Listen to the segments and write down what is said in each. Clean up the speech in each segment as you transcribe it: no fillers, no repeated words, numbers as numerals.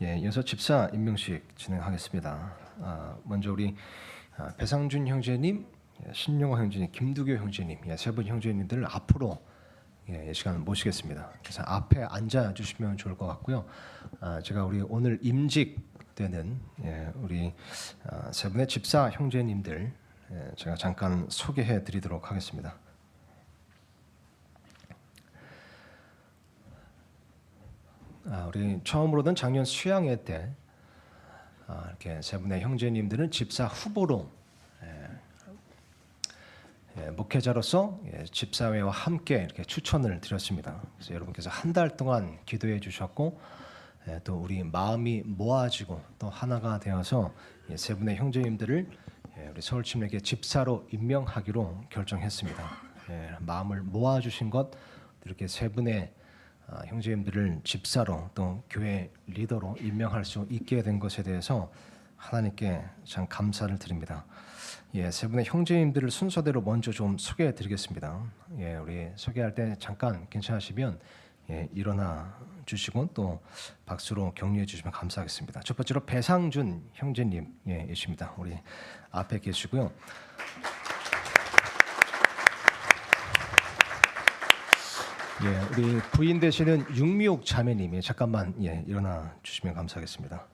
이어서 집사 임명식 진행하겠습니다. 먼저 우리 배상준 형제님, 신용화 형제님, 김두교 형제님, 세 분 형제님들을 앞으로 이 시간 모시겠습니다. 그래서 앞에 앉아 주시면 좋을 것 같고요. 제가 우리 오늘 임직되는 우리 세 분의 집사 형제님들 제가 잠깐 소개해 드리도록 하겠습니다. 우리 처음으로는 작년 수양회 때 이렇게 세 분의 형제님들은 집사 후보로 목회자로서 집사회와 함께 이렇게 추천을 드렸습니다. 그래서 여러분께서 한 달 동안 기도해 주셨고 또 우리 마음이 모아지고 또 하나가 되어서 세 분의 형제님들을 우리 서울침례교회 집사로 임명하기로 결정했습니다. 마음을 모아 주신 것 이렇게 세 분의 형제님들을 집사로 또 교회 리더로 임명할 수 있게 된 것에 대해서 하나님께 참 감사를 드립니다. 세 분의 형제님들을 순서대로 먼저 좀 소개해 드리겠습니다. 우리 소개할 때 잠깐 괜찮으시면 일어나 주시고 또 박수로 격려해 주시면 감사하겠습니다. 첫 번째로 배상준 형제님이십니다. 우리 앞에 계시고요. 우리 부인 되시는 육미옥 자매님이 잠깐만 일어나 주시면 감사하겠습니다.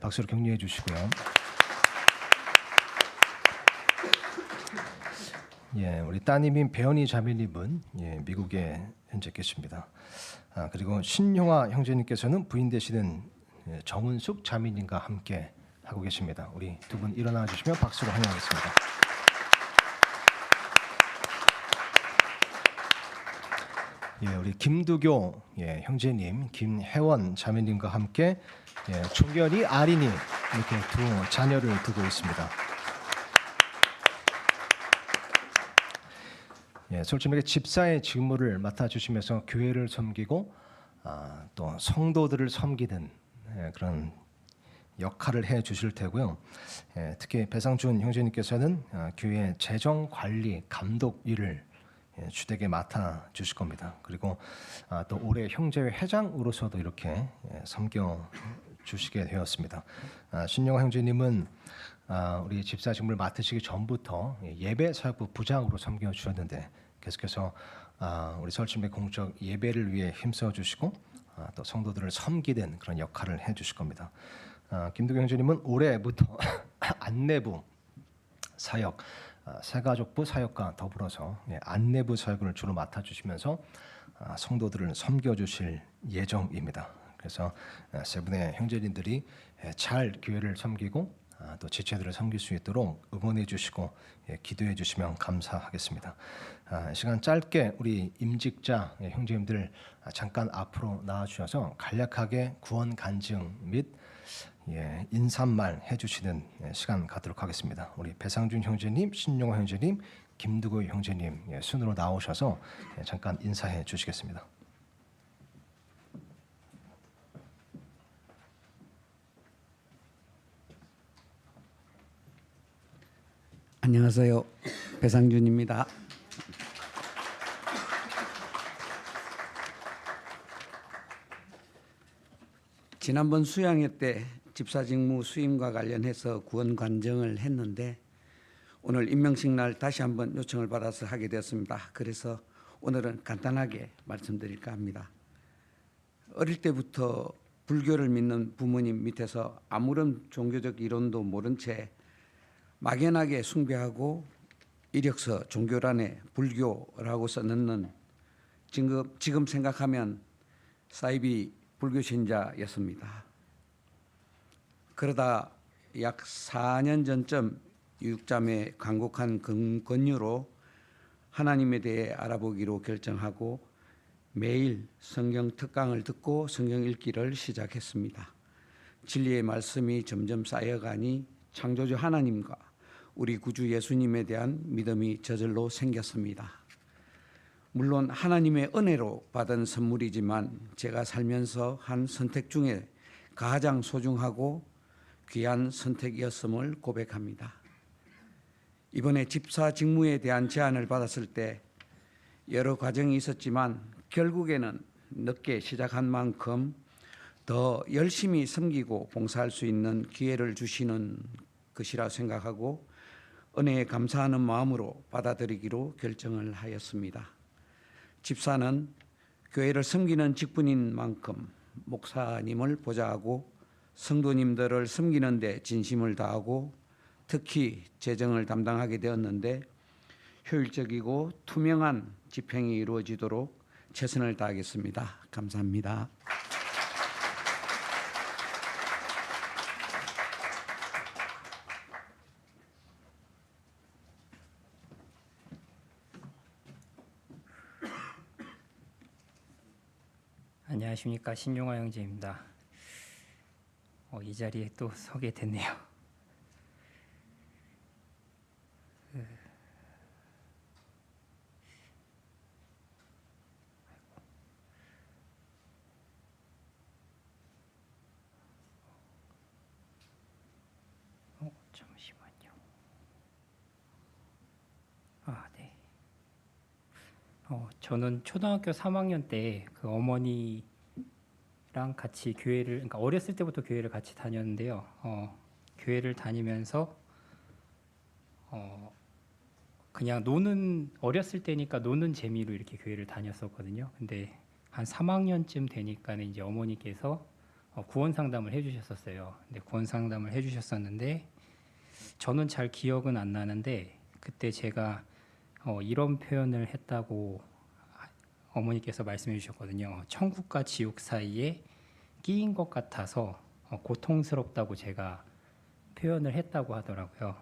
박수로 격려해 주시고요. 우리 따님인 배연희 자매님은 미국에 현재 계십니다. 그리고 신용화 형제님께서는 부인 되시는 정은숙 자매님과 함께 하고 계십니다. 우리 두 분 일어나 주시면 박수로 환영하겠습니다. 우리 김두교 형제님, 김혜원 자매님과 함께 종현이 아린이 이렇게 두 자녀를 두고 있습니다. 솔직하게 집사의 직무를 맡아주시면서 교회를 섬기고 또 성도들을 섬기는 그런 역할을 해 주실 테고요. 특히 배상준 형제님께서는 교회 재정 관리 감독 일을 주되게 맡아 주실 겁니다. 그리고 또 올해 형제회 회장으로서도 이렇게 섬겨 주시게 되었습니다. 신용화 형제님은 우리 집사 직무를 맡으시기 전부터 예배 사역부 부장으로 섬겨 주셨는데 계속해서 우리 서울침례 공적 예배를 위해 힘써 주시고 또 성도들을 섬기는 그런 역할을 해 주실 겁니다. 김두교 형제님은 올해부터 안내부 사역, 새가족부 사역과 더불어서 안내부 사역을 주로 맡아주시면서 성도들을 섬겨주실 예정입니다. 그래서 세 분의 형제님들이 잘 교회를 섬기고 또 지체들을 섬길 수 있도록 응원해 주시고 기도해 주시면 감사하겠습니다. 시간 짧게 우리 임직자 형제님들 잠깐 앞으로 나와 주셔서 간략하게 구원 간증 및 인사말 해주시는 시간 갖도록 하겠습니다. 우리 배상준 형제님, 신용화 형제님, 김두고 형제님 순으로 나오셔서 잠깐 인사해 주시겠습니다. 안녕하세요. 배상준입니다. 지난번 수양회 때 집사 직무 수임과 관련해서 구원 관정을 했는데 오늘 임명식 날 다시 한번 요청을 받아서 하게 되었습니다. 그래서 오늘은 간단하게 말씀드릴까 합니다. 어릴 때부터 불교를 믿는 부모님 밑에서 아무런 종교적 이론도 모른 채 막연하게 숭배하고 이력서 종교란에 불교라고 써넣는 지금 생각하면 사이비 불교 신자였습니다. 그러다 약 4년 전쯤 유육자매 간곡한 권유로 하나님에 대해 알아보기로 결정하고 매일 성경 특강을 듣고 성경 읽기를 시작했습니다. 진리의 말씀이 점점 쌓여가니 창조주 하나님과 우리 구주 예수님에 대한 믿음이 저절로 생겼습니다. 물론 하나님의 은혜로 받은 선물이지만 제가 살면서 한 선택 중에 가장 소중하고 귀한 선택이었음을 고백합니다. 이번에 집사 직무에 대한 제안을 받았을 때 여러 과정이 있었지만 결국에는 늦게 시작한 만큼 더 열심히 섬기고 봉사할 수 있는 기회를 주시는 것이라 생각하고 은혜에 감사하는 마음으로 받아들이기로 결정을 하였습니다. 집사는 교회를 섬기는 직분인 만큼 목사님을 보좌하고 성도님들을 섬기는 데 진심을 다하고 특히 재정을 담당하게 되었는데 효율적이고 투명한 집행이 이루어지도록 최선을 다하겠습니다. 감사합니다. 안녕하십니까, 신용화 형제입니다. 이 자리에 또 서게 됐네요. 잠시만요. 네. 저는 초등학교 3학년 때 그 어머니랑 같이 교회를, 그러니까 어렸을 때부터 교회를 같이 다녔는데요. 교회를 다니면서 그냥 어렸을 때니까 노는 재미로 이렇게 교회를 다녔었거든요. 근데 한 3학년쯤 되니까 이제 어머니께서 구원 상담을 해주셨었어요. 근데 구원 상담을 해주셨었는데 저는 잘 기억은 안 나는데 그때 제가 이런 표현을 했다고 어머니께서 말씀해 주셨거든요. 천국과 지옥 사이에 끼인 것 같아서 고통스럽다고 제가 표현을 했다고 하더라고요.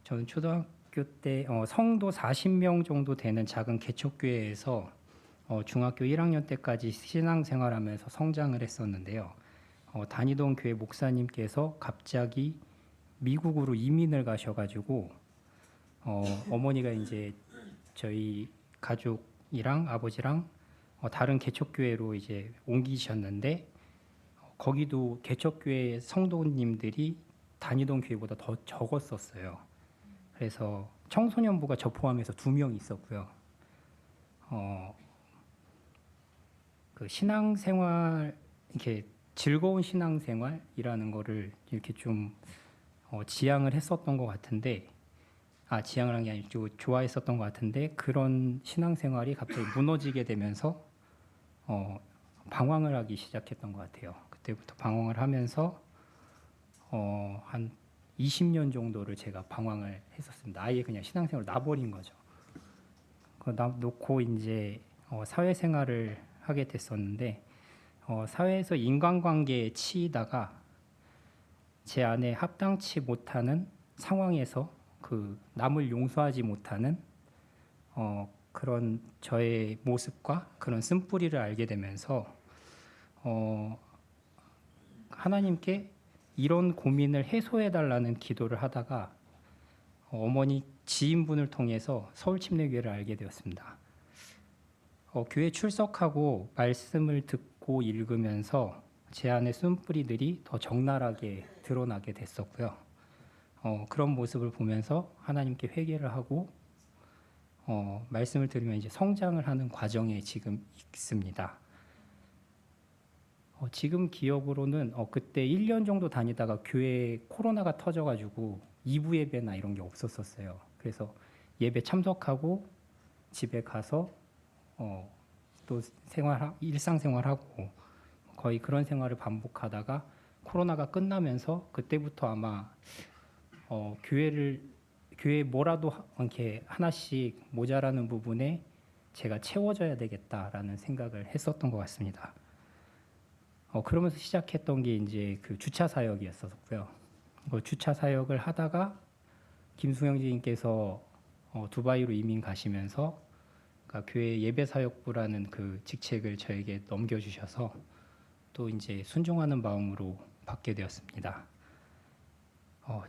저는 초등학교 때 성도 40명 정도 되는 작은 개척교회에서 중학교 1학년 때까지 신앙생활하면서 성장을 했었는데요. 다니던 교회 목사님께서 갑자기 미국으로 이민을 가셔가지고 어머니가 이제 저희 가족이랑 아버지랑 다른 개척교회로 이제 옮기셨는데 거기도 개척교회 성도님들이 다니던 교회보다 더 적었었어요. 그래서 청소년부가 저 포함해서 2명 있었고요. 그 신앙생활 이렇게 즐거운 신앙생활이라는 거를 이렇게 좀 지향을 했었던 것 같은데, 지향을 한 게 아니고 좋아했었던 것 같은데 그런 신앙생활이 갑자기 무너지게 되면서 방황을 하기 시작했던 것 같아요. 그때부터 방황을 하면서 한 20년 정도를 제가 방황을 했었습니다. 아예 그냥 신앙생활을 놔버린 거죠. 놓고 이제 사회생활을 하게 됐었는데 사회에서 인간관계에 치이다가 제 안에 합당치 못하는 상황에서 그 남을 용서하지 못하는 그런 저의 모습과 그런 쓴뿌리를 알게 되면서 하나님께 이런 고민을 해소해 달라는 기도를 하다가 어머니 지인분을 통해서 서울침례교회를 알게 되었습니다. 교회 출석하고 말씀을 듣고 읽으면서 제 안의 쓴뿌리들이 더 적나라하게 드러나게 됐었고요. 그런 모습을 보면서 하나님께 회개를 하고 말씀을 들으면 이제 성장을 하는 과정에 지금 있습니다. 지금 기억으로는 그때 1년 정도 다니다가 교회에 코로나가 터져가지고 2부 예배나 이런 게 없었었어요. 그래서 예배 참석하고 집에 가서 또 일상생활하고 거의 그런 생활을 반복하다가 코로나가 끝나면서 그때부터 아마 교회에 뭐라도 이렇게 하나씩 모자라는 부분에 제가 채워줘야 되겠다라는 생각을 했었던 것 같습니다. 그러면서 시작했던 게 이제 그 주차 사역이었었고요. 주차 사역을 하다가 김수영 지인께서 두바이로 이민 가시면서 그러니까 교회 예배 사역부라는 그 직책을 저에게 넘겨주셔서 또 이제 순종하는 마음으로 받게 되었습니다.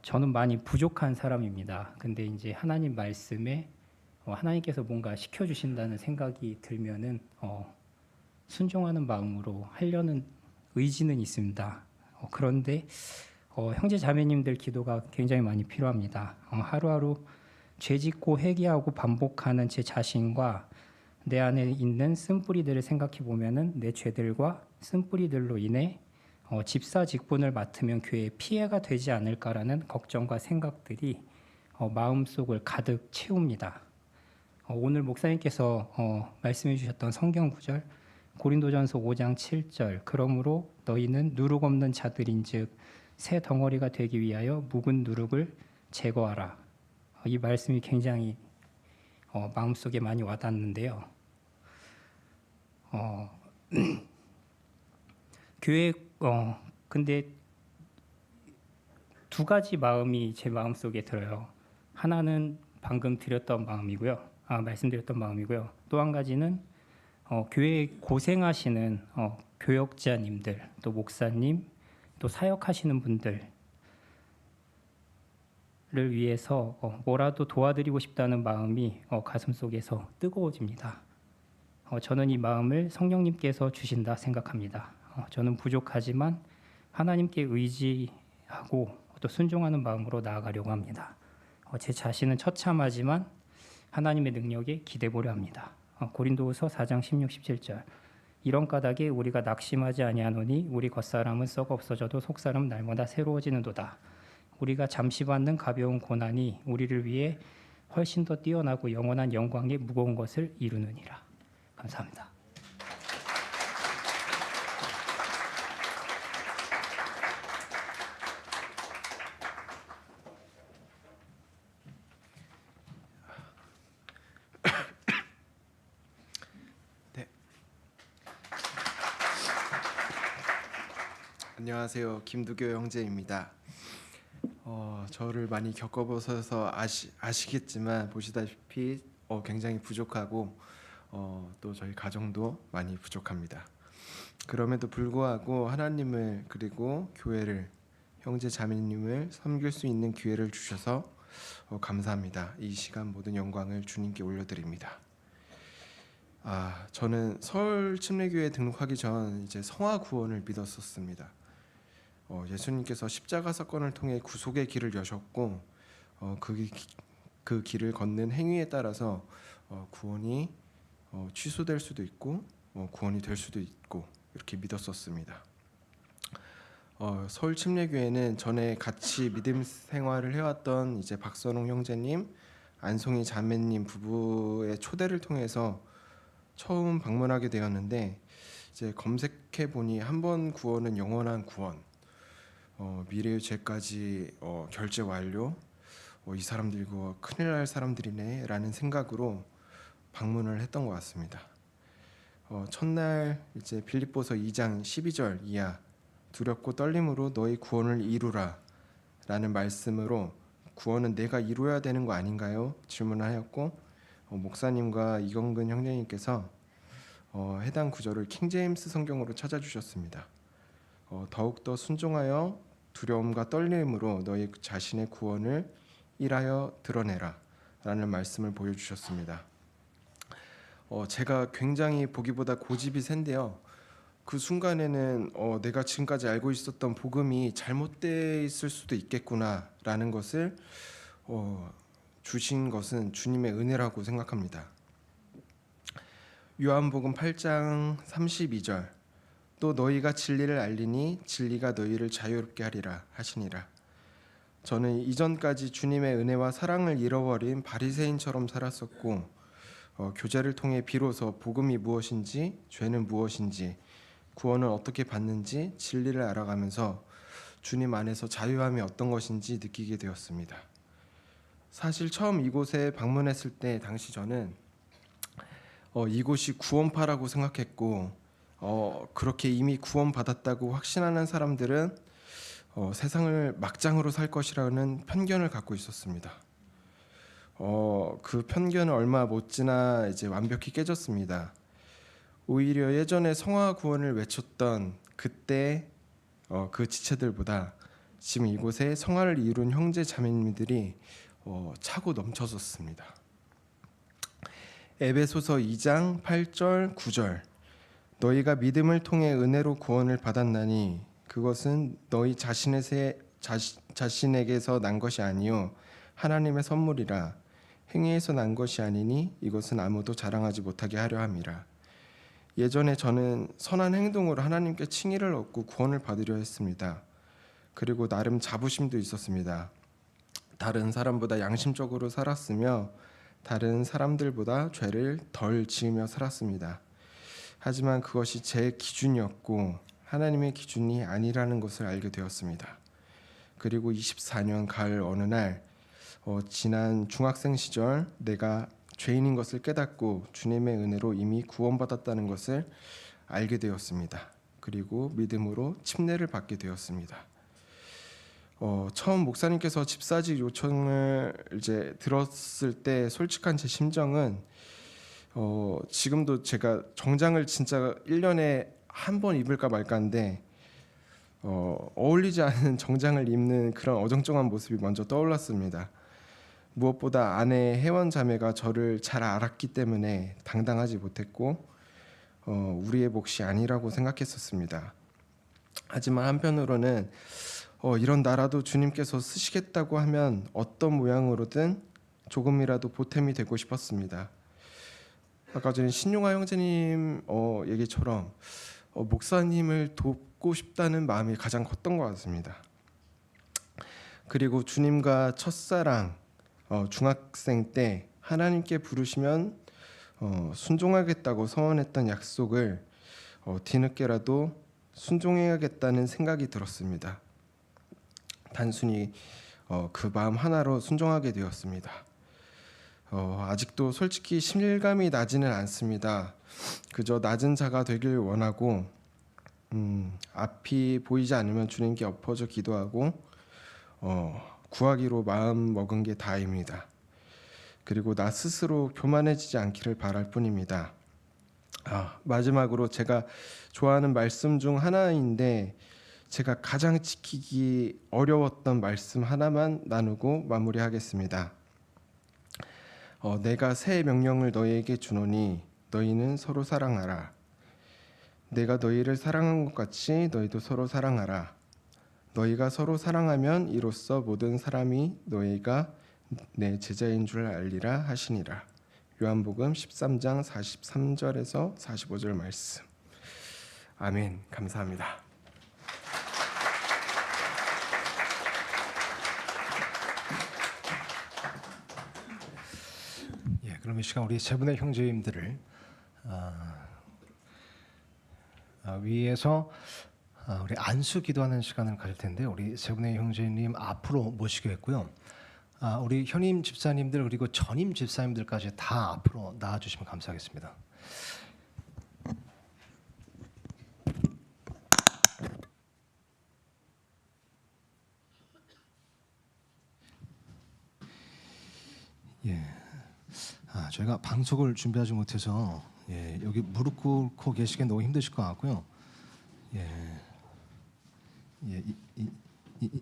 저는 많이 부족한 사람입니다. 근데 이제 하나님 말씀에 하나님께서 뭔가 시켜주신다는 생각이 들면은 순종하는 마음으로 하려는 의지는 있습니다. 그런데 형제 자매님들 기도가 굉장히 많이 필요합니다. 하루하루 죄짓고 회개하고 반복하는 제 자신과 내 안에 있는 쓴뿌리들을 생각해 보면은 내 죄들과 쓴뿌리들로 인해 집사 직분을 맡으면 교회에 피해가 되지 않을까라는 걱정과 생각들이 마음속을 가득 채웁니다. 오늘 목사님께서 말씀해 주셨던 성경 구절 고린도전서 5장 7절 그러므로 너희는 누룩 없는 자들인즉 새 덩어리가 되기 위하여 묵은 누룩을 제거하라. 이 말씀이 굉장히 마음속에 많이 와닿는데요. 교회 근데 두 가지 마음이 제 마음속에 들어요. 하나는 방금 드렸던 마음이고요. 말씀드렸던 마음이고요. 또 한 가지는 교회에 고생하시는 교역자님들, 또 목사님, 또 사역하시는 분들을 위해서 뭐라도 도와드리고 싶다는 마음이 가슴속에서 뜨거워집니다. 저는 이 마음을 성령님께서 주신다 생각합니다. 저는 부족하지만 하나님께 의지하고 또 순종하는 마음으로 나아가려고 합니다. 제 자신은 처참하지만 하나님의 능력에 기대보려 합니다. 고린도후서 4장 16, 17절 이런 까닭에 우리가 낙심하지 아니하노니 우리 겉사람은 썩어 없어져도 속사람은 날마다 새로워지는도다. 우리가 잠시 받는 가벼운 고난이 우리를 위해 훨씬 더 뛰어나고 영원한 영광의 무거운 것을 이루느니라. 감사합니다. 안녕하세요. 김두교 형제입니다. 저를 많이 겪어보셔서 아시겠지만 보시다시피 굉장히 부족하고 또 저희 가정도 많이 부족합니다. 그럼에도 불구하고 하나님을 그리고 교회를 형제 자매님을 섬길 수 있는 기회를 주셔서 감사합니다. 이 시간 모든 영광을 주님께 올려드립니다. 저는 서울 침례교회에 등록하기 전 이제 성화 구원을 믿었었습니다. 예수님께서 십자가 사건을 통해 구속의 길을 여셨고 그 길을 걷는 행위에 따라서 구원이 취소될 수도 있고 구원이 될 수도 있고 이렇게 믿었었습니다. 서울 침례교회는 전에 같이 믿음 생활을 해왔던 이제 박선홍 형제님, 안송이 자매님 부부의 초대를 통해서 처음 방문하게 되었는데 이제 검색해 보니 한 번 구원은 영원한 구원, 미래의 죄까지 결제 완료. 이 사람들 이거 큰일 날 사람들이네라는 생각으로 방문을 했던 것 같습니다. 첫날 이제 빌립보서 2장 12절 이하 두렵고 떨림으로 너희 구원을 이루라라는 말씀으로 구원은 내가 이루어야 되는 거 아닌가요? 질문하였고 목사님과 이건근 형제님께서 해당 구절을 킹제임스 성경으로 찾아주셨습니다. 더욱더 순종하여 두려움과 떨림으로 너희 자신의 구원을 일하여 드러내라 라는 말씀을 보여주셨습니다. 제가 굉장히 보기보다 고집이 센데요. 그 순간에는 내가 지금까지 알고 있었던 복음이 잘못되어 있을 수도 있겠구나 라는 것을 주신 것은 주님의 은혜라고 생각합니다. 요한복음 8장 32절 또 너희가 진리를 알리니 진리가 너희를 자유롭게 하리라 하시니라. 저는 이전까지 주님의 은혜와 사랑을 잃어버린 바리새인처럼 살았었고 교제를 통해 비로소 복음이 무엇인지 죄는 무엇인지 구원을 어떻게 받는지 진리를 알아가면서 주님 안에서 자유함이 어떤 것인지 느끼게 되었습니다. 사실 처음 이곳에 방문했을 때 당시 저는 이곳이 구원파라고 생각했고 그렇게 이미 구원받았다고 확신하는 사람들은 세상을 막장으로 살 것이라는 편견을 갖고 있었습니다. 그 편견은 얼마 못 지나 이제 완벽히 깨졌습니다. 오히려 예전에 성화 구원을 외쳤던 그때 그 지체들보다 지금 이곳에 성화를 이룬 형제 자매님들이 차고 넘쳐섰습니다. 에베소서 2장 8절 9절 너희가 믿음을 통해 은혜로 구원을 받았나니 그것은 너희 자신에게서 난 것이 아니요 하나님의 선물이라 행위에서 난 것이 아니니 이것은 아무도 자랑하지 못하게 하려 함이라. 예전에 저는 선한 행동으로 하나님께 칭의를 얻고 구원을 받으려 했습니다. 그리고 나름 자부심도 있었습니다. 다른 사람보다 양심적으로 살았으며 다른 사람들보다 죄를 덜 지으며 살았습니다. 하지만 그것이 제 기준이었고 하나님의 기준이 아니라는 것을 알게 되었습니다. 그리고 24년 가을 어느 날 지난 중학생 시절 내가 죄인인 것을 깨닫고 주님의 은혜로 이미 구원받았다는 것을 알게 되었습니다. 그리고 믿음으로 침례를 받게 되었습니다. 처음 목사님께서 집사직 요청을 이제 들었을 때 솔직한 제 심정은 지금도 제가 정장을 진짜 1년에 한 번 입을까 말까인데 어울리지 않은 정장을 입는 그런 어정쩡한 모습이 먼저 떠올랐습니다. 무엇보다 아내 혜원 자매가 저를 잘 알았기 때문에 당당하지 못했고 우리의 몫이 아니라고 생각했었습니다. 하지만 한편으로는 이런 나라도 주님께서 쓰시겠다고 하면 어떤 모양으로든 조금이라도 보탬이 되고 싶었습니다. 아까 전에 신용아 형제님 얘기처럼 목사님을 돕고 싶다는 마음이 가장 컸던 것 같습니다. 그리고 주님과 첫사랑 중학생 때 하나님께 부르시면 순종하겠다고 서원했던 약속을 뒤늦게라도 순종해야겠다는 생각이 들었습니다. 단순히 그 마음 하나로 순종하게 되었습니다. 아직도 솔직히 실감이 나지는 않습니다. 그저 낮은 자가 되길 원하고 앞이 보이지 않으면 주님께 엎어져 기도하고 구하기로 마음 먹은 게 다입니다. 그리고 나 스스로 교만해지지 않기를 바랄 뿐입니다. 마지막으로 제가 좋아하는 말씀 중 하나인데 제가 가장 지키기 어려웠던 말씀 하나만 나누고 마무리하겠습니다. 내가 새 명령을 너희에게 주노니 너희는 서로 사랑하라. 내가 너희를 사랑한 것 같이 너희도 서로 사랑하라. 너희가 서로 사랑하면 이로써 모든 사람이 너희가 내 제자인 줄 알리라 하시니라. 요한복음 13장 43절에서 45절 말씀. 아멘. 감사합니다. 그럼 이 시간 우리 세 분의 형제님들을 위에서 우리 안수 기도하는 시간을 가질 텐데 우리 세 분의 형제님 앞으로 모시겠고요. 우리 현임 집사님들 그리고 전임 집사님들까지 다 앞으로 나와주시면 감사하겠습니다. 저희가 방송을 준비하지 못해서 여기 무릎 꿇고 계시기 너무 힘드실 것 같고요.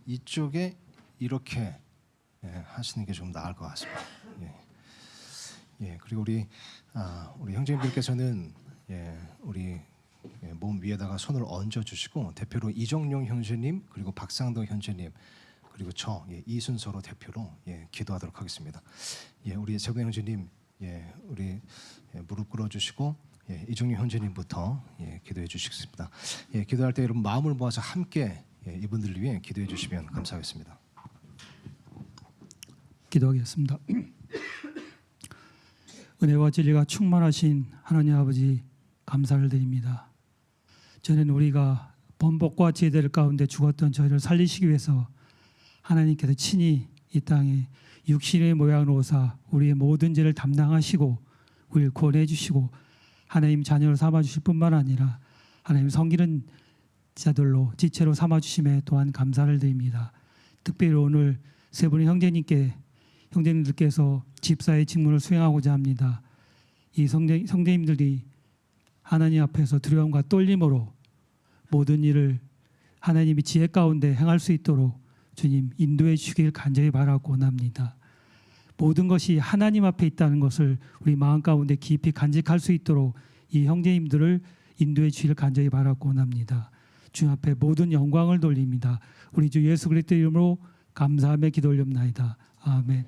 이쪽에 이렇게 하시는 게 좀 나을 것 같습니다. 그리고 우리 형제님들께서는 우리 몸 위에다가 손을 얹어 주시고 대표로 이정용 형제님 그리고 박상동 형제님 그리고 이 순서로 대표로 기도하도록 하겠습니다. 우리 세 분의 형제님 우리 무릎 꿇어 주시고 이정용 형제님부터 기도해 주시겠습니다. 기도할 때 여러분 마음을 모아서 함께 이분들을 위해 기도해 주시면 감사하겠습니다. 기도하겠습니다. 은혜와 진리가 충만하신 하나님 아버지 감사를 드립니다. 전에는 우리가 번복과 제대를 가운데 죽었던 저희를 살리시기 위해서 하나님께서 친히 이 땅에 육신의 모양으로 오사 우리의 모든 죄를 담당하시고 우리를 구원해 주시고 하나님 자녀를 삼아 주실 뿐만 아니라 하나님 섬기는 자들로 지체로 삼아 주심에 또한 감사를 드립니다. 특별히 오늘 세 분의 형제님들께서 집사의 직무를 수행하고자 합니다. 이 형제님들이 하나님 앞에서 두려움과 떨림으로 모든 일을 하나님이 지혜 가운데 행할 수 있도록 주님 인도해 주시길 간절히 바라고 원합니다. 모든 것이 하나님 앞에 있다는 것을 우리 마음 가운데 깊이 간직할 수 있도록 이 형제님들을 인도해 주시길 간절히 바라고 원합니다. 주님 앞에 모든 영광을 돌립니다. 우리 주 예수 그리스도 이름으로 감사하며 기도 올립나이다. 아멘.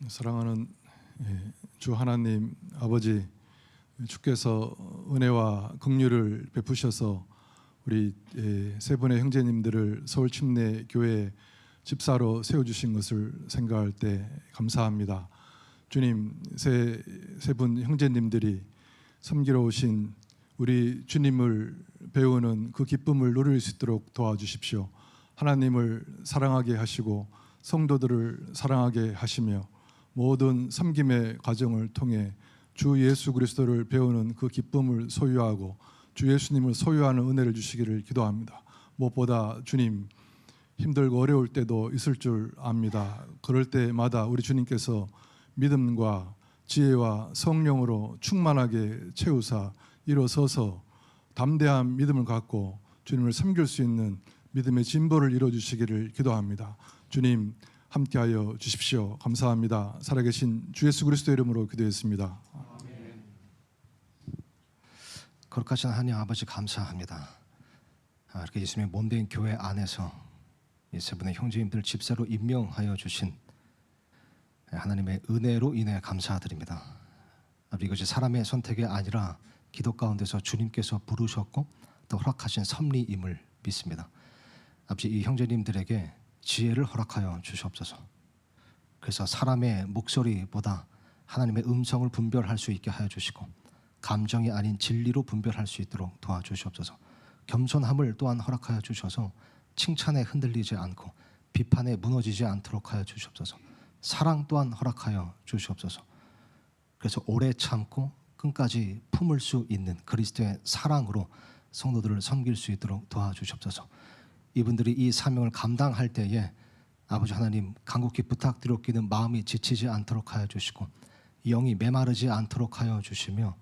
사랑하는 주 하나님 아버지, 주께서 은혜와 긍휼을 베푸셔서 우리 세 분의 형제님들을 서울 침례 교회 집사로 세워주신 것을 생각할 때 감사합니다. 주님, 세 분 형제님들이 섬기러 오신 우리 주님을 배우는 그 기쁨을 누릴 수 있도록 도와주십시오. 하나님을 사랑하게 하시고 성도들을 사랑하게 하시며 모든 섬김의 과정을 통해 주 예수 그리스도를 배우는 그 기쁨을 소유하고 주 예수님을 소유하는 은혜를 주시기를 기도합니다. 무엇보다 주님, 힘들고 어려울 때도 있을 줄 압니다. 그럴 때마다 우리 주님께서 믿음과 지혜와 성령으로 충만하게 채우사 일어서서 담대한 믿음을 갖고 주님을 섬길 수 있는 믿음의 진보를 이루어주시기를 기도합니다. 주님, 함께하여 주십시오. 감사합니다. 살아계신 주 예수 그리스도 이름으로 기도했습니다. 거룩하신 하나님 아버지 감사합니다. 이렇게 예수님의 몸된 교회 안에서 이 세 분의 형제님들 집사로 임명하여 주신 하나님의 은혜로 인해 감사드립니다. 이것이 사람의 선택이 아니라 기도 가운데서 주님께서 부르셨고 또 허락하신 섭리임을 믿습니다. 아버지, 이 형제님들에게 지혜를 허락하여 주시옵소서. 그래서 사람의 목소리보다 하나님의 음성을 분별할 수 있게 하여 주시고 감정이 아닌 진리로 분별할 수 있도록 도와주시옵소서. 겸손함을 또한 허락하여 주셔서 칭찬에 흔들리지 않고 비판에 무너지지 않도록 하여 주시옵소서. 사랑 또한 허락하여 주시옵소서. 그래서 오래 참고 끝까지 품을 수 있는 그리스도의 사랑으로 성도들을 섬길 수 있도록 도와주시옵소서. 이분들이 이 사명을 감당할 때에 아버지 하나님, 간곡히 부탁드렸기는 마음이 지치지 않도록 하여 주시고 영이 메마르지 않도록 하여 주시며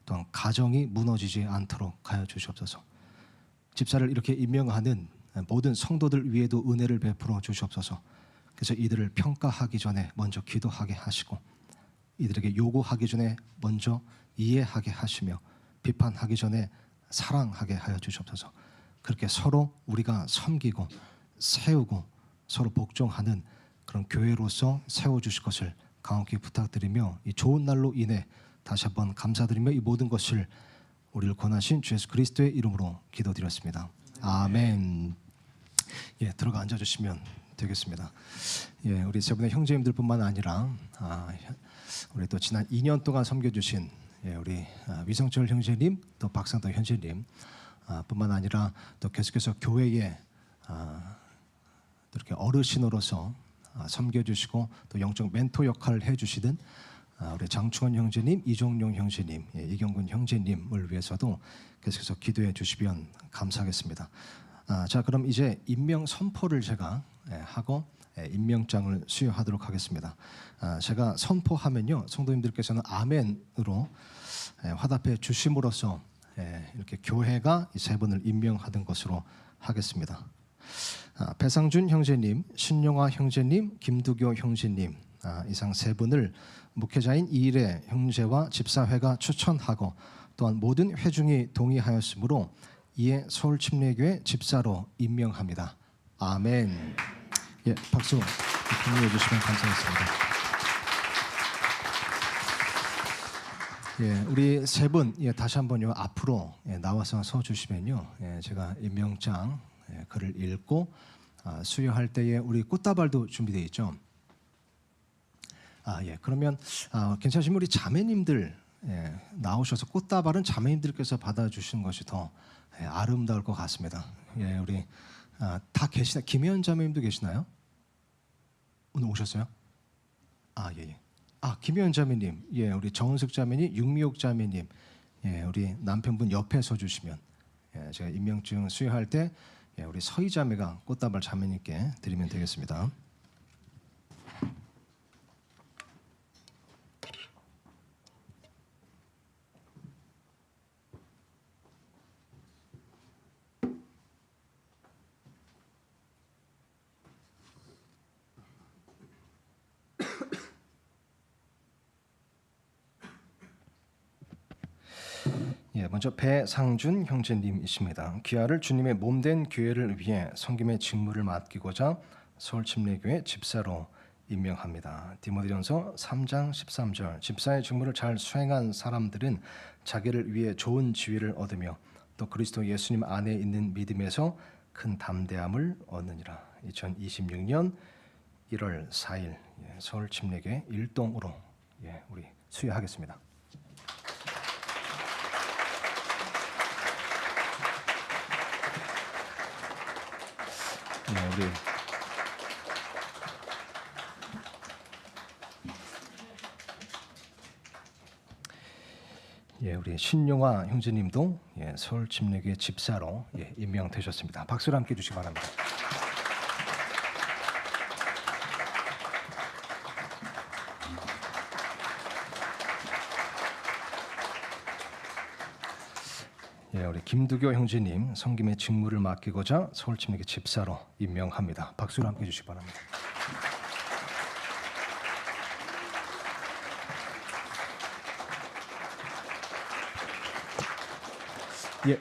또한 가정이 무너지지 않도록 하여 주시옵소서. 집사를 이렇게 임명하는 모든 성도들 위에도 은혜를 베풀어 주시옵소서. 그래서 이들을 평가하기 전에 먼저 기도하게 하시고 이들에게 요구하기 전에 먼저 이해하게 하시며 비판하기 전에 사랑하게 하여 주시옵소서. 그렇게 서로 우리가 섬기고 세우고 서로 복종하는 그런 교회로서 세워주실 것을 강하게 부탁드리며 이 좋은 날로 인해 다시 한번 감사드리며 이 모든 것을 우리를 권하신 주 예수 그리스도의 이름으로 기도드렸습니다. 아멘. 예, 들어가 앉아주시면 되겠습니다. 예, 우리 세 분의 형제님들뿐만 아니라 우리 또 지난 2년 동안 섬겨주신 우리 위성철 형제님 또 박상도 형제님 뿐만 아니라 또 계속해서 교회에 이렇게 어르신으로서 섬겨주시고 또 영적 멘토 역할을 해주시던 우리 장충원 형제님, 이종용 형제님, 이경군 형제님을 위해서도 계속해서 기도해 주시면 감사하겠습니다. 자, 그럼 이제 임명 선포를 제가 하고 임명장을 수여하도록 하겠습니다. 제가 선포하면요, 성도님들께서는 아멘으로 화답해 주심으로써 이렇게 교회가 이 세 분을 임명하던 것으로 하겠습니다. 배상준 형제님, 신용화 형제님, 김두교 형제님 이상 세 분을 목회자인 이일의 형제와 집사회가 추천하고 또한 모든 회중이 동의하였으므로 이에 서울 침례교회 집사로 임명합니다. 아멘. 예, 박수 공유해 주시면 감사하겠습니다. 예, 우리 세 분 다시 한번요 앞으로 나와서 서 주시면요, 제가 임명장 글을 읽고 수여할 때에 우리 꽃다발도 준비되어 있죠. 예, 그러면 괜찮으시면 우리 자매님들 나오셔서 꽃다발은 자매님들께서 받아주시는 것이 더 아름다울 것 같습니다. 예, 우리 다 계시나? 김혜연 자매님도 계시나요? 오늘 오셨어요? 예. 김혜연 자매님, 예, 우리 정은숙 자매님, 육미옥 자매님, 예, 우리 남편분 옆에 서 주시면 제가 임명증 수여할 때 우리 서희 자매가 꽃다발 자매님께 드리면 되겠습니다. 예, 먼저 배상준 형제님이십니다. 귀하를 주님의 몸된 교회를 위해 섬김의 직무를 맡기고자 서울 침례교회 집사로 임명합니다. 디모데전서 3장 13절 집사의 직무를 잘 수행한 사람들은 자기를 위해 좋은 지위를 얻으며 또 그리스도 예수님 안에 있는 믿음에서 큰 담대함을 얻느니라. 2026년 1월 4일 서울 침례교회 1동으로 우리 수여하겠습니다. 우리 신용화 형제님도 서울 침례교회 집사로 임명되셨습니다. 박수를 함께 주시기 바랍니다. 우리 김두교 형제님 섬김의 직무를 맡기고자 서울 침례교회 집사로 임명합니다. 박수를 함께 주시기 바랍니다.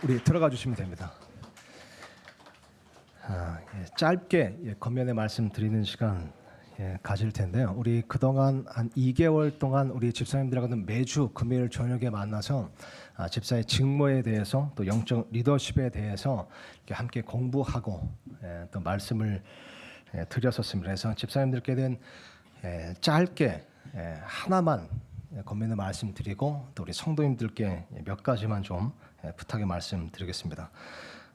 우리 들어가 주시면 됩니다. 짧게 겉면에 말씀드리는 시간 가질 텐데요. 우리 그동안 한 2개월 동안 우리 집사님들하고는 매주 금요일 저녁에 만나서 집사의 직무에 대해서 또 영적 리더십에 대해서 이렇게 함께 공부하고 또 말씀을 드렸었습니다. 그래서 집사님들께는 짧게 하나만 겉면에 말씀드리고 또 우리 성도님들께 몇 가지만 좀 부탁의 말씀드리겠습니다.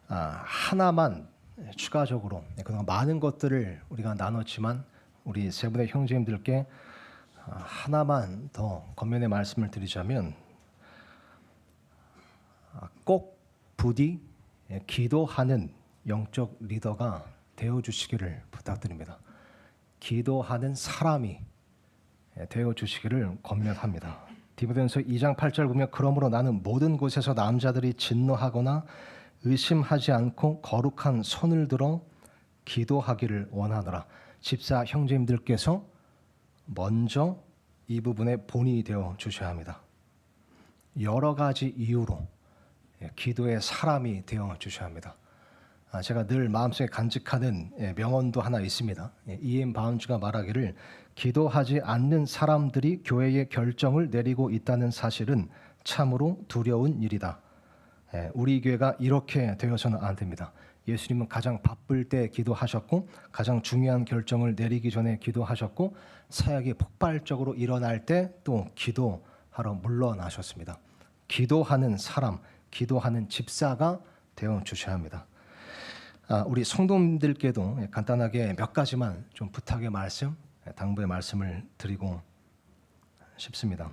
하나만 추가적으로 그동안 많은 것들을 우리가 나눴지만 우리 세 분의 형제님들께 하나만 더 겉면의 말씀을 드리자면 꼭 부디 기도하는 영적 리더가 되어주시기를 부탁드립니다. 기도하는 사람이 되어주시기를 권면합니다. 디모데전서 2장 8절 보면 그러므로 나는 모든 곳에서 남자들이 진노하거나 의심하지 않고 거룩한 손을 들어 기도하기를 원하노라. 집사 형제님들께서 먼저 이 부분에 본이 되어 주셔야 합니다. 여러 가지 이유로 기도의 사람이 되어 주셔야 합니다. 제가 늘 마음속에 간직하는 명언도 하나 있습니다. E.M. 바운즈가 말하기를 기도하지 않는 사람들이 교회의 결정을 내리고 있다는 사실은 참으로 두려운 일이다. 우리 교회가 이렇게 되어서는 안 됩니다. 예수님은 가장 바쁠 때 기도하셨고 가장 중요한 결정을 내리기 전에 기도하셨고 사역이 폭발적으로 일어날 때 또 기도하러 물러나셨습니다. 기도하는 사람, 기도하는 집사가 되어 주셔야 합니다. 우리 성도님들께도 간단하게 몇 가지만 좀 부탁의 말씀, 당부의 말씀을 드리고 싶습니다.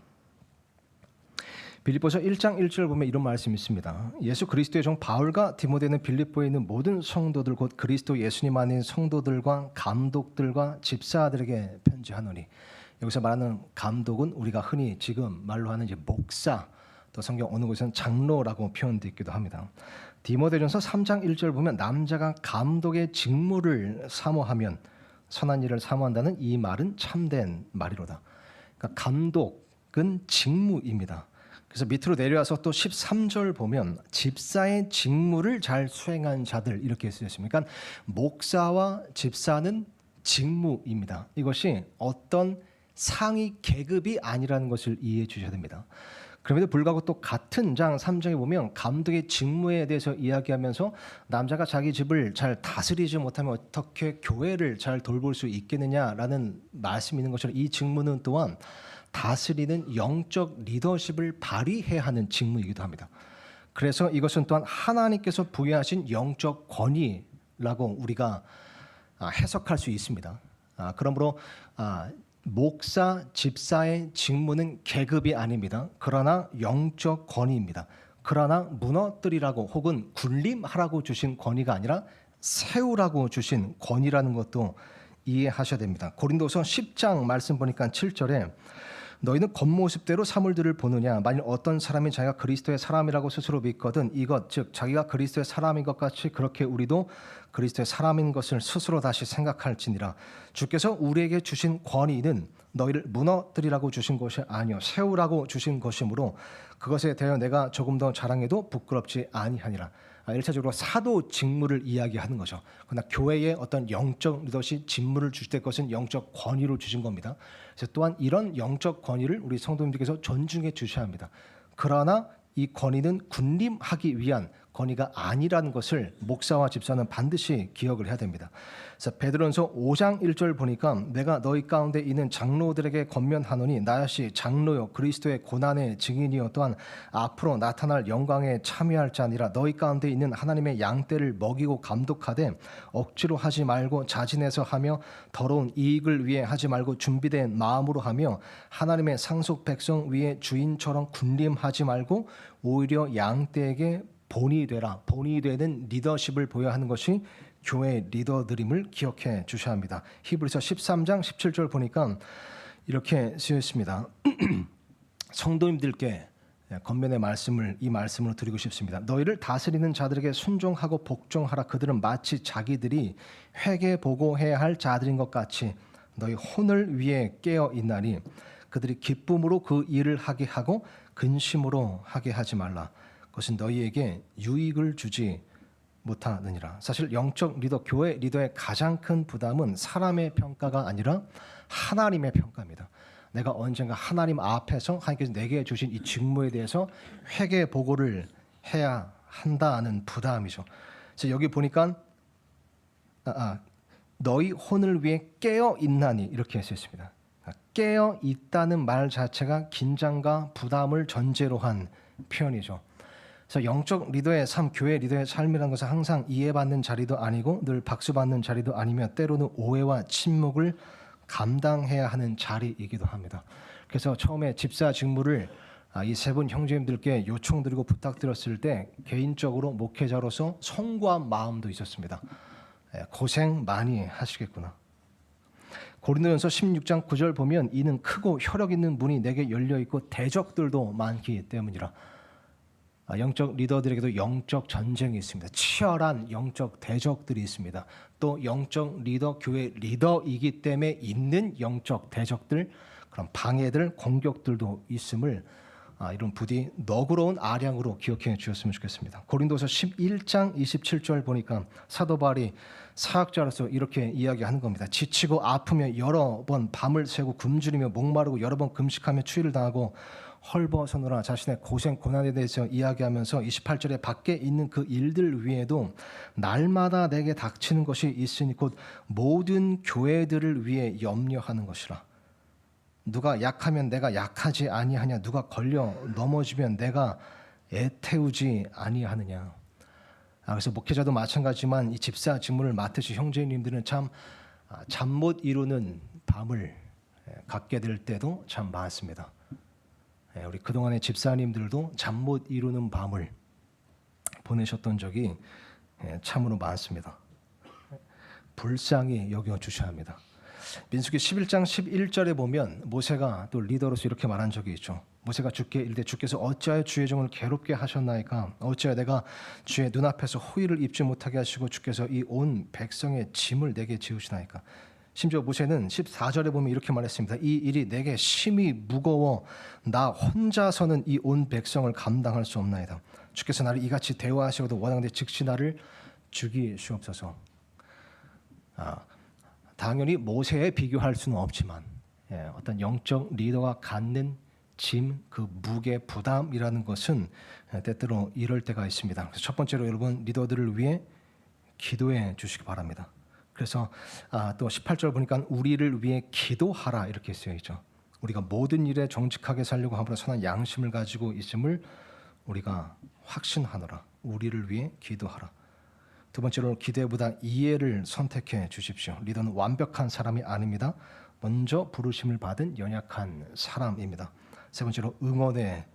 빌립보서 1장 1절 보면 이런 말씀이 있습니다. 예수 그리스도의 종 바울과 디모데는 빌립보에 있는 모든 성도들 곧 그리스도 예수님 안에 있는 성도들과 감독들과 집사들에게 편지하노니. 여기서 말하는 감독은 우리가 흔히 지금 말로 하는 이제 목사, 또 성경 어느 곳에서는 장로라고 표현되어 있기도 합니다. 디모데전서 3장 1절 보면 남자가 감독의 직무를 사모하면 선한 일을 사모한다는 이 말은 참된 말이로다. 그러니까 감독은 직무입니다. 그래서 밑으로 내려와서 또 13절 보면 집사의 직무를 잘 수행한 자들 이렇게 쓰였습니다. 그러니까 목사와 집사는 직무입니다. 이것이 어떤 상위 계급이 아니라는 것을 이해해 주셔야 됩니다. 그럼에도 불구하고 또 같은 장 3장에 보면 감독의 직무에 대해서 이야기하면서 남자가 자기 집을 잘 다스리지 못하면 어떻게 교회를 잘 돌볼 수 있겠느냐라는 말씀이 있는 것처럼 이 직무는 또한 다스리는 영적 리더십을 발휘해야 하는 직무이기도 합니다. 그래서 이것은 또한 하나님께서 부여하신 영적 권위라고 우리가 해석할 수 있습니다. 그러므로 목사, 집사의 직무는 계급이 아닙니다. 그러나 영적 권위입니다. 그러나 무너뜨리라고 혹은 군림하라고 주신 권위가 아니라 세우라고 주신 권위라는 것도 이해하셔야 됩니다. 고린도서 10장 말씀 보니까 7절에 너희는 겉모습대로 사물들을 보느냐 만일 어떤 사람이 자기가 그리스도의 사람이라고 스스로 믿거든 이것 즉 자기가 그리스도의 사람인 것 같이 그렇게 우리도 그리스도의 사람인 것을 스스로 다시 생각할지니라. 주께서 우리에게 주신 권위는 너희를 무너뜨리라고 주신 것이 아니요 세우라고 주신 것이므로 그것에 대하여 내가 조금 더 자랑해도 부끄럽지 아니하니라. 일차적으로 사도 직무를 이야기하는 거죠. 그러나 교회에 어떤 영적 리더십 직무를 주실 때 것은 영적 권위로 주신 겁니다. 그래서 또한 이런 영적 권위를 우리 성도님들께서 존중해 주셔야 합니다. 그러나 이 권위는 군림하기 위한 권위가 아니라는 것을 목사와 집사는 반드시 기억을 해야 됩니다. 그래서 베드로전서 5장 1절 보니까 내가 너희 가운데 있는 장로들에게 권면하노니 나 역시 장로요 그리스도의 고난의 증인이요 또한 앞으로 나타날 영광에 참여할 자니라. 너희 가운데 있는 하나님의 양떼를 먹이고 감독하되 억지로 하지 말고 자진해서 하며 더러운 이익을 위해 하지 말고 준비된 마음으로 하며 하나님의 상속 백성 위에 주인처럼 군림하지 말고 오히려 양떼에게 본이 되라. 본이 되는 리더십을 보여야 하는 것이 교회 리더들임을 기억해 주셔야 합니다. 히브리서 13장 17절 보니까 이렇게 쓰여 있습니다. 성도님들께 권면의 말씀을 이 말씀으로 드리고 싶습니다. 너희를 다스리는 자들에게 순종하고 복종하라. 그들은 마치 자기들이 회개 보고해야 할 자들인 것 같이 너희 혼을 위해 깨어 있나니 그들이 기쁨으로 그 일을 하게 하고 근심으로 하게 하지 말라. 그것은 너희에게 유익을 주지 못하느니라. 사실 영적 리더, 교회 리더의 가장 큰 부담은 사람의 평가가 아니라 하나님의 평가입니다. 내가 언젠가 하나님 앞에서 하나님께서 내게 주신 이 직무에 대해서 회개 보고를 해야 한다는 부담이죠. 그래서 여기 보니까 너희 혼을 위해 깨어 있나니 이렇게 쓰였습니다. 깨어 있다는 말 자체가 긴장과 부담을 전제로 한 표현이죠. 그래서 영적 리더의 삶, 교회 리더의 삶이라는 것은 항상 이해받는 자리도 아니고 늘 박수받는 자리도 아니며 때로는 오해와 침묵을 감당해야 하는 자리이기도 합니다. 그래서 처음에 집사 직무를 이 세 분 형제님들께 요청드리고 부탁드렸을 때 개인적으로 목회자로서 송구한 마음도 있었습니다. 고생 많이 하시겠구나. 고린도전서 16장 9절 보면 이는 크고 혈력 있는 문이 내게 열려 있고 대적들도 많기 때문이라. 영적 리더들에게도 영적 전쟁이 있습니다. 치열한 영적 대적들이 있습니다. 또 영적 리더, 교회 리더이기 때문에 있는 영적 대적들, 그런 방해들, 공격들도 있음을 이런 부디 너그러운 아량으로 기억해 주셨으면 좋겠습니다. 고린도서 11장 27절 보니까 사도 바울이 사역자로서 이렇게 이야기하는 겁니다. 지치고 아프며 여러 번 밤을 새고 굶주리며 목마르고 여러 번 금식하며 추위를 당하고 헐벗어노라. 자신의 고생 고난에 대해서 이야기하면서 28절에 밖에 있는 그 일들 위에도 날마다 내게 닥치는 것이 있으니 곧 모든 교회들을 위해 염려하는 것이라. 누가 약하면 내가 약하지 아니하냐. 누가 걸려 넘어지면 내가 애태우지 아니하느냐. 그래서 목회자도 마찬가지지만 이 집사 직무를 맡으신 형제님들은 참 잠 못 이루는 밤을 갖게 될 때도 참 많습니다. 우리 그동안의 집사님들도 잠 못 이루는 밤을 보내셨던 적이 참으로 많습니다. 불쌍히 여겨주셔야 합니다. 민수기 11장 11절에 보면 모세가 또 리더로서 이렇게 말한 적이 있죠. 모세가 주께 이르되 주께서 어찌하여 주의 종을 괴롭게 하셨나이까. 어찌하여 내가 주의 눈앞에서 호의를 입지 못하게 하시고 주께서 이 온 백성의 짐을 내게 지우시나이까. 심지어 모세는 14절에 보면 이렇게 말했습니다. 이 일이 내게 심히 무거워 나 혼자서는 이 온 백성을 감당할 수 없나이다. 주께서 나를 이같이 대화하시고도 원하는데 즉시 나를 죽이시옵소서. 당연히 모세에 비교할 수는 없지만 어떤 영적 리더가 갖는 짐, 그 무게, 부담이라는 것은 때때로 이럴 때가 있습니다. 그래서 첫 번째로 여러분 리더들을 위해 기도해 주시기 바랍니다. 그래서 또 18절 보니까 우리를 위해 기도하라 이렇게 쓰여 있죠. 우리가 모든 일에 정직하게 살려고 함으로 선한 양심을 가지고 있음을 우리가 확신하노라. 우리를 위해 기도하라. 두 번째로 기대보다 이해를 선택해 주십시오. 리더는 완벽한 사람이 아닙니다. 먼저 부르심을 받은 연약한 사람입니다. 세 번째로 응원해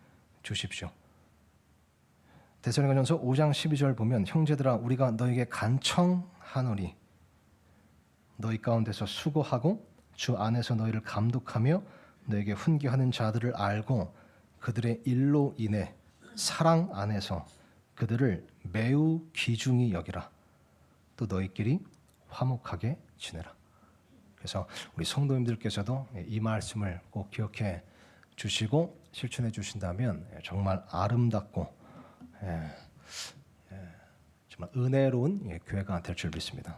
주십시오. 데살로니가전서 5장 12절 보면 형제들아 우리가 너에게 간청하노니 너희 가운데서 수고하고 주 안에서 너희를 감독하며 너에게 훈계하는 자들을 알고 그들의 일로 인해 사랑 안에서 그들을 매우 귀중히 여기라. 또 너희끼리 화목하게 지내라. 그래서 우리 성도님들께서도 이 말씀을 꼭 기억해 주시고 실천해 주신다면 정말 아름답고 정말 은혜로운 교회가 될 줄 믿습니다.